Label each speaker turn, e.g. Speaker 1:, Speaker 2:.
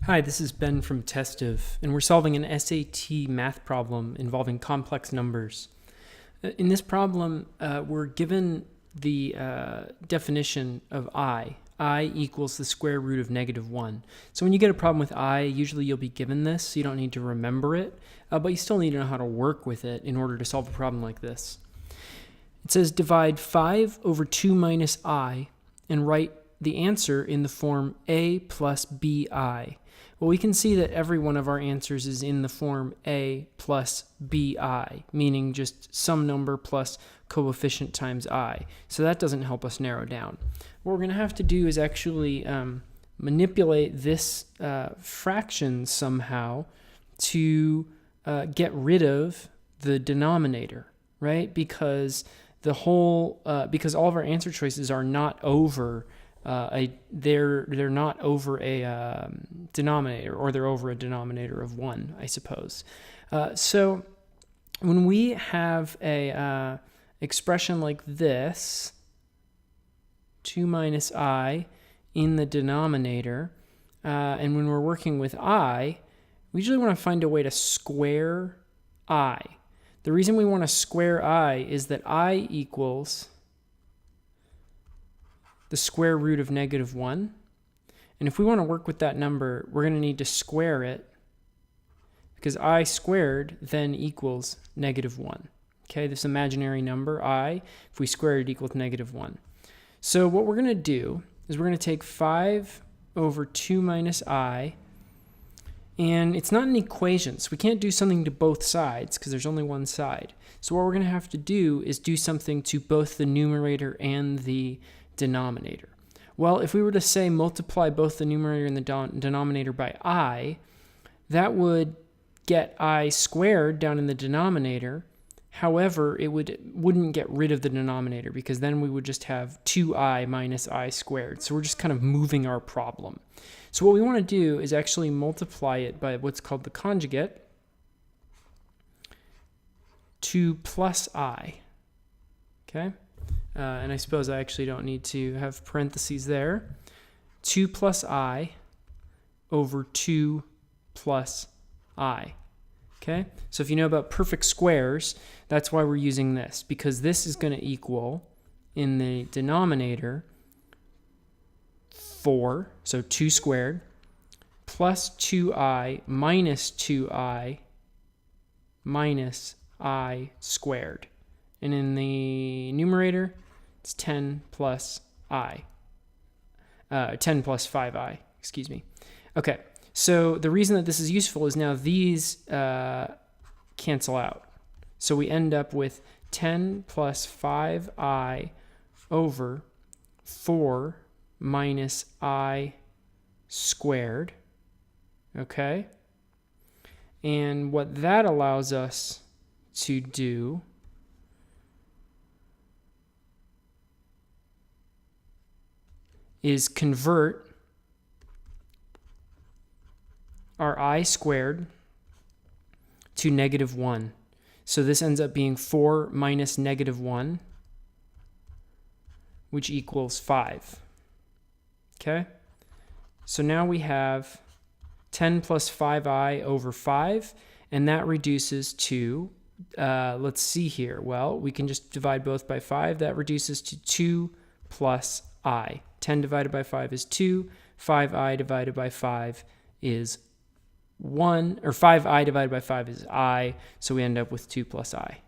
Speaker 1: Hi, this is Ben from Testiv, and we're solving an SAT math problem involving complex numbers. In this problem, we're given the definition of I. I equals the square root of -1. So when you get a problem with I, usually you'll be given this, so you don't need to remember it, but you still need to know how to work with it in order to solve a problem like this. It says divide 5 over 2 minus I and write the answer in the form A plus BI. Well, we can see that every one of our answers is in the form A plus BI, meaning just some number plus coefficient times I. So that doesn't help us narrow down. What we're going to have to do is actually manipulate this fraction somehow to get rid of the denominator, right? Because all of our answer choices are not over they're not over a denominator, or they're over a denominator of 1, I suppose. So when we have a expression like this, 2 minus I in the denominator, and when we're working with I, we usually want to find a way to square I. The reason we want to square I is that I equals the square root of -1. And if we want to work with that number, we're going to need to square it, because I squared then equals -1. Okay, this imaginary number, I, if we square it, equals -1. So what we're going to do is we're going to take 5 over 2 minus I, and it's not an equation, so we can't do something to both sides because there's only one side. So what we're going to have to do is do something to both the numerator and the denominator. Well, if we were to say multiply both the numerator and the denominator by I, that would get I squared down in the denominator. However, it wouldn't get rid of the denominator, because then we would just have 2I minus I squared. So we're just kind of moving our problem. So what we want to do is actually multiply it by what's called the conjugate, 2 plus I. Okay? And I suppose I actually don't need to have parentheses there. 2 plus I over 2 plus I. Okay? So if you know about perfect squares, that's why we're using this, because this is going to equal, in the denominator, 4, so 2 squared, plus 2I minus 2I minus I squared. And in the numerator, it's 10 plus I. 10 plus 5I, excuse me. Okay, so the reason that this is useful is now these cancel out. So we end up with 10 plus 5I over 4 minus I squared. Okay? And what that allows us to do is convert our I squared to -1. So this ends up being 4 minus -1, which equals 5. Okay? So now we have 10 plus 5I over 5, and that reduces to, let's see here. Well, we can just divide both by 5. That reduces to 2 plus I. 10 divided by 5 is 2. 5I divided by 5 is 1. Or 5I divided by 5 is I. So we end up with 2 plus I.